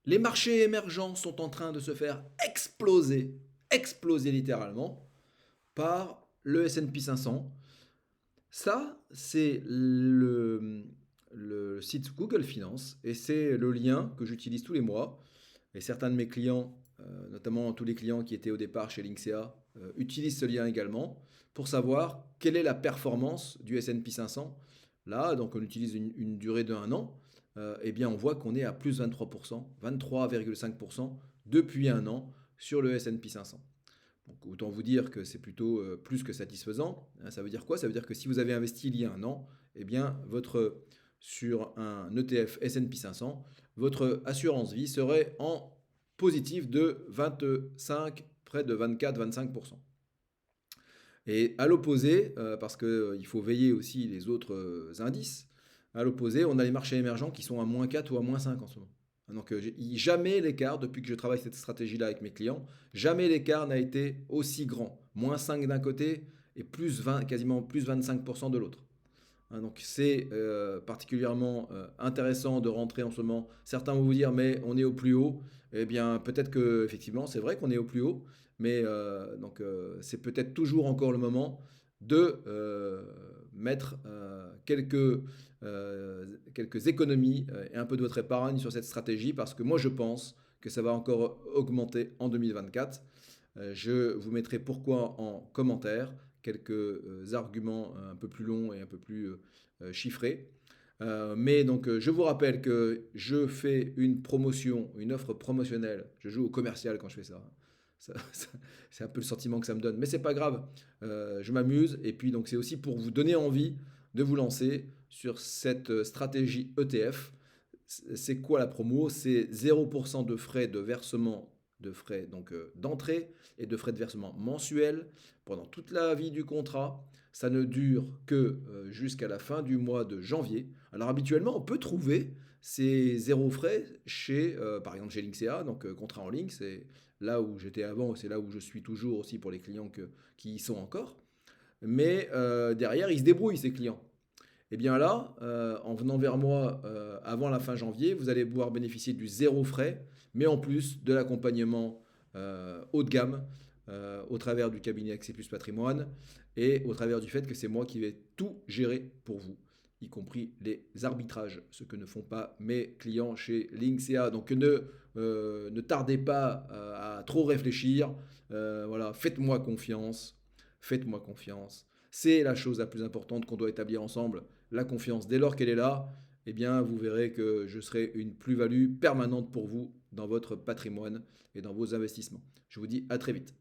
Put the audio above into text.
Les marchés émergents sont en train de se faire exploser littéralement par le S&P 500. Ça, c'est le site Google Finance et c'est le lien que j'utilise tous les mois. Et certains de mes clients, notamment tous les clients qui étaient au départ chez Linksea, utilisent ce lien également pour savoir quelle est la performance du S&P 500. Là, donc on utilise une durée de 1 an. Eh bien, on voit qu'on est à plus 23%, 23,5% depuis 1 an sur le S&P 500. Donc, autant vous dire que c'est plutôt plus que satisfaisant. Hein. Ça veut dire quoi? Ça veut dire que si vous avez investi il y a 1 an, eh bien, sur un ETF S&P 500, votre assurance vie serait en positif de 25, près de 24-25%. Et à l'opposé, parce qu'il faut veiller aussi les autres indices, à l'opposé, on a les marchés émergents qui sont à -4 ou à -5 en ce moment. Donc jamais l'écart, depuis que je travaille cette stratégie-là avec mes clients, jamais l'écart n'a été aussi grand. -5 d'un côté et plus 20, quasiment plus 25% de l'autre. Hein, donc c'est particulièrement intéressant de rentrer en ce moment. Certains vont vous dire mais on est au plus haut. Eh bien peut-être que effectivement c'est vrai qu'on est au plus haut, mais c'est peut-être toujours encore le moment de mettre quelques économies et un peu de votre épargne sur cette stratégie parce que moi je pense que ça va encore augmenter en 2024. Je vous mettrai pourquoi en commentaire quelques arguments un peu plus longs et un peu plus chiffrés. Mais donc, je vous rappelle que je fais une promotion, une offre promotionnelle. Je joue au commercial quand je fais ça. C'est un peu le sentiment que ça me donne. Mais c'est pas grave. Je m'amuse. Et puis, donc, c'est aussi pour vous donner envie de vous lancer sur cette stratégie ETF. C'est quoi la promo? C'est 0% de frais de versement, de frais donc d'entrée et de frais de versement mensuels pendant toute la vie du contrat. Ça ne dure que jusqu'à la fin du mois de janvier. Alors habituellement, on peut trouver ces zéro frais chez, par exemple chez Linksea, donc contrat en ligne, c'est là où j'étais avant et c'est là où je suis toujours aussi pour les clients qui y sont encore. Mais derrière, ils se débrouillent ces clients. Et bien là, en venant vers moi avant la fin janvier, vous allez pouvoir bénéficier du zéro frais, mais en plus de l'accompagnement haut de gamme au travers du cabinet Accès Plus Patrimoine et au travers du fait que c'est moi qui vais tout gérer pour vous, y compris les arbitrages, ce que ne font pas mes clients chez Linksea. Donc ne tardez pas à trop réfléchir. Voilà, faites-moi confiance. Faites-moi confiance. C'est la chose la plus importante qu'on doit établir ensemble, la confiance. Dès lors qu'elle est là, eh bien, vous verrez que je serai une plus-value permanente pour vous dans votre patrimoine et dans vos investissements. Je vous dis à très vite.